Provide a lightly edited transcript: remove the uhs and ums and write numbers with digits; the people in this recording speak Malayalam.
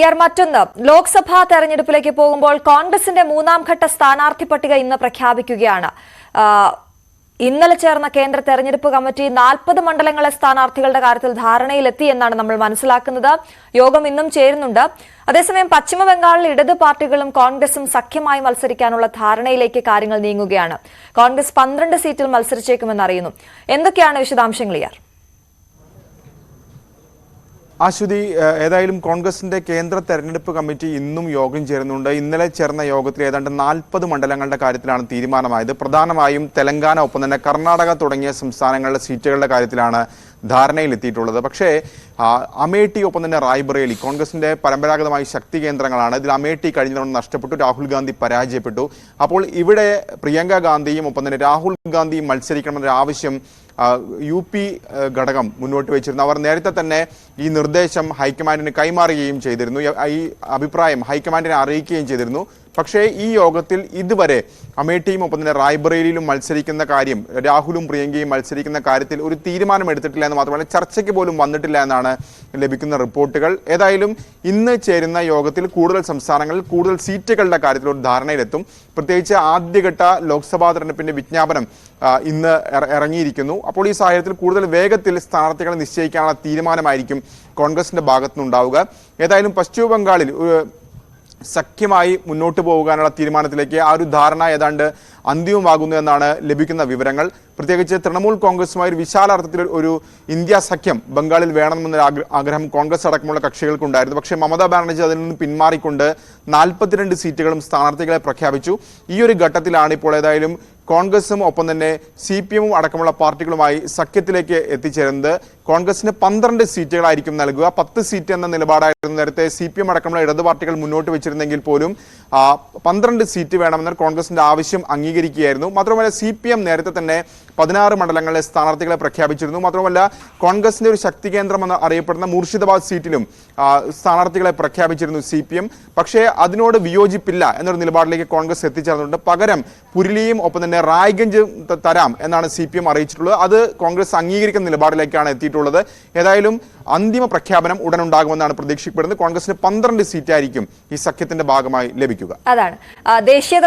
ഇയർ മറ്റൊന്ന് ലോക്സഭാ തെരഞ്ഞെടുപ്പിലേക്ക് പോകുമ്പോൾ കോൺഗ്രസിന്റെ മൂന്നാം ഘട്ട സ്ഥാനാർത്ഥി പട്ടിക ഇന്ന് പ്രഖ്യാപിക്കുകയാണ്. ഇന്നലെ ചേർന്ന കേന്ദ്ര തെരഞ്ഞെടുപ്പ് കമ്മിറ്റി 40 മണ്ഡലങ്ങളെ സ്ഥാനാർത്ഥികളുടെ കാര്യത്തിൽ ധാരണയിലെത്തി എന്നാണ് നമ്മൾ മനസ്സിലാക്കുന്നത്. യോഗം ഇന്നും ചേരുന്നുണ്ട്. അതേസമയം പശ്ചിമ ബംഗാളിൽ ഇടത് പാർട്ടികളും കോൺഗ്രസും സഖ്യമായി മത്സരിക്കാനുള്ള ധാരണയിലേക്ക് കാര്യങ്ങൾ നീങ്ങുകയാണ്. കോൺഗ്രസ് 12 സീറ്റിൽ മത്സരിച്ചേക്കുമെന്ന് അറിയുന്നു. എന്തൊക്കെയാണ് വിശദാംശങ്ങൾ? അശ്വതി, ഏതായാലും കോൺഗ്രസിന്റെ കേന്ദ്ര തെരഞ്ഞെടുപ്പ് കമ്മിറ്റി ഇന്നും യോഗം ചേരുന്നുണ്ട്. ഇന്നലെ ചേർന്ന യോഗത്തിൽ ഏതാണ്ട് 40 മണ്ഡലങ്ങളുടെ കാര്യത്തിലാണ് തീരുമാനമായത്. പ്രധാനമായും തെലങ്കാന, ഒപ്പം തന്നെ കർണാടക തുടങ്ങിയ സംസ്ഥാനങ്ങളുടെ സീറ്റുകളുടെ കാര്യത്തിലാണ് ധാരണയിലെത്തിയിട്ടുള്ളത്. പക്ഷേ അമേഠി, ഒപ്പം തന്നെ റായ്ബറേലി കോൺഗ്രസിന്റെ പരമ്പരാഗതമായി ശക്തി കേന്ദ്രങ്ങളാണ്. ഇതിൽ അമേഠി കഴിഞ്ഞ തവണ നഷ്ടപ്പെട്ടു, രാഹുൽ ഗാന്ധി പരാജയപ്പെട്ടു. അപ്പോൾ ഇവിടെ പ്രിയങ്ക ഗാന്ധിയും ഒപ്പം തന്നെ രാഹുൽ ഗാന്ധിയും മത്സരിക്കണമെന്നൊരു ആവശ്യം UP ഘടകം മുന്നോട്ട് വെച്ചിരുന്നു. അവർ നേരത്തെ തന്നെ ഈ നിർദ്ദേശം ഹൈക്കമാൻഡിന് കൈമാറുകയും ചെയ്തിരുന്നു. ഈ അഭിപ്രായം ഹൈക്കമാൻഡിനെ അറിയിക്കുകയും ചെയ്തിരുന്നു. പക്ഷേ ഈ യോഗത്തിൽ ഇതുവരെ അമേഠിയും ഒപ്പം തന്നെ റായ്ബറേലിയിലും മത്സരിക്കുന്ന കാര്യം, രാഹുലും പ്രിയങ്കയും മത്സരിക്കുന്ന കാര്യത്തിൽ ഒരു തീരുമാനം എടുത്തിട്ടില്ല എന്ന് മാത്രമല്ല ചർച്ചയ്ക്ക് പോലും വന്നിട്ടില്ല എന്നാണ് ലഭിക്കുന്ന റിപ്പോർട്ടുകൾ. ഏതായാലും ഇന്ന് ചേരുന്ന യോഗത്തിൽ കൂടുതൽ സംസ്ഥാനങ്ങളിൽ കൂടുതൽ സീറ്റുകളുടെ കാര്യത്തിൽ ഒരു ധാരണയിലെത്തും. പ്രത്യേകിച്ച് ആദ്യഘട്ട ലോക്സഭാ തെരഞ്ഞെടുപ്പിന്റെ വിജ്ഞാപനം ഇന്ന് ഇറങ്ങിയിരിക്കുന്നു. അപ്പോൾ ഈ സാഹചര്യത്തിൽ കൂടുതൽ വേഗത്തിൽ സ്ഥാനാർത്ഥികളെ നിശ്ചയിക്കാനുള്ള തീരുമാനമായിരിക്കും കോൺഗ്രസിന്റെ ഭാഗത്തുനിന്നുണ്ടാവുക. ഏതായാലും പശ്ചിമ ബംഗാളിൽ സഖ്യമായി മുന്നോട്ട് പോകാനുള്ള തീരുമാനത്തിലേക്ക് ആ ഒരു ധാരണ ഏതാണ്ട് അന്തിമമാകുന്നു എന്നാണ് ലഭിക്കുന്ന വിവരങ്ങൾ. പ്രത്യേകിച്ച് തൃണമൂൽ കോൺഗ്രസുമായി ഒരു വിശാലാർത്ഥത്തിൽ ഒരു ഇന്ത്യ സഖ്യം ബംഗാളിൽ വേണമെന്നൊരു ആഗ്രഹം കോൺഗ്രസ് അടക്കമുള്ള കക്ഷികൾക്കുണ്ടായിരുന്നു. പക്ഷേ മമതാ ബാനർജി അതിൽ നിന്ന് പിന്മാറിക്കൊണ്ട് 42 സീറ്റുകളും സ്ഥാനാർത്ഥികളെ പ്രഖ്യാപിച്ചു. ഈ ഒരു ഘട്ടത്തിലാണ് ഇപ്പോൾ ഏതായാലും കോൺഗ്രസും ഒപ്പം തന്നെ CPM അടക്കമുള്ള പാർട്ടികളുമായി സഖ്യത്തിലേക്ക് എത്തിച്ചേരുന്നത്. കോൺഗ്രസിന് 12 സീറ്റുകളായിരിക്കും നൽകുക. 10 സീറ്റ് എന്ന നിലപാടായിരുന്നു നേരത്തെ CPM അടക്കമുള്ള ഇടത് പാർട്ടികൾ മുന്നോട്ട് വെച്ചിരുന്നെങ്കിൽ പോലും 12 സീറ്റ് വേണമെന്ന കോൺഗ്രസിന്റെ ആവശ്യം അംഗീകരിക്കുകയായിരുന്നു. മാത്രമല്ല CPM നേരത്തെ തന്നെ 16 മണ്ഡലങ്ങളിലെ സ്ഥാനാർത്ഥികളെ പ്രഖ്യാപിച്ചിരുന്നു. മാത്രമല്ല കോൺഗ്രസിന്റെ ഒരു ശക്തി കേന്ദ്രമെന്ന് അറിയപ്പെടുന്ന മുർഷിദാബാദ് സീറ്റിലും സ്ഥാനാർത്ഥികളെ പ്രഖ്യാപിച്ചിരുന്നു CPM. പക്ഷേ അതിനോട് വിയോജിപ്പില്ല എന്നൊരു നിലപാടിലേക്ക് കോൺഗ്രസ് എത്തിച്ചേർന്നിട്ടുണ്ട്. പകരം പുരിലിയും ഒപ്പം തന്നെ റായ്ഗഞ്ച് തരാം എന്നാണ് CPM അറിയിച്ചിട്ടുള്ളത്. അത് കോൺഗ്രസ് അംഗീകരിക്കുന്ന നിലപാടിലേക്കാണ് എത്തിയിട്ടുള്ളത്. ഏതായാലും അന്തിമ പ്രഖ്യാപനം ഉടൻ ഉണ്ടാകുമെന്നാണ് പ്രതീക്ഷിക്കപ്പെടുന്നത്. കോൺഗ്രസിന് 12 സീറ്റായിരിക്കും ഈ സഖ്യത്തിന്റെ ഭാഗമായി ലഭിക്കുക. അതാണ് ദേശീയ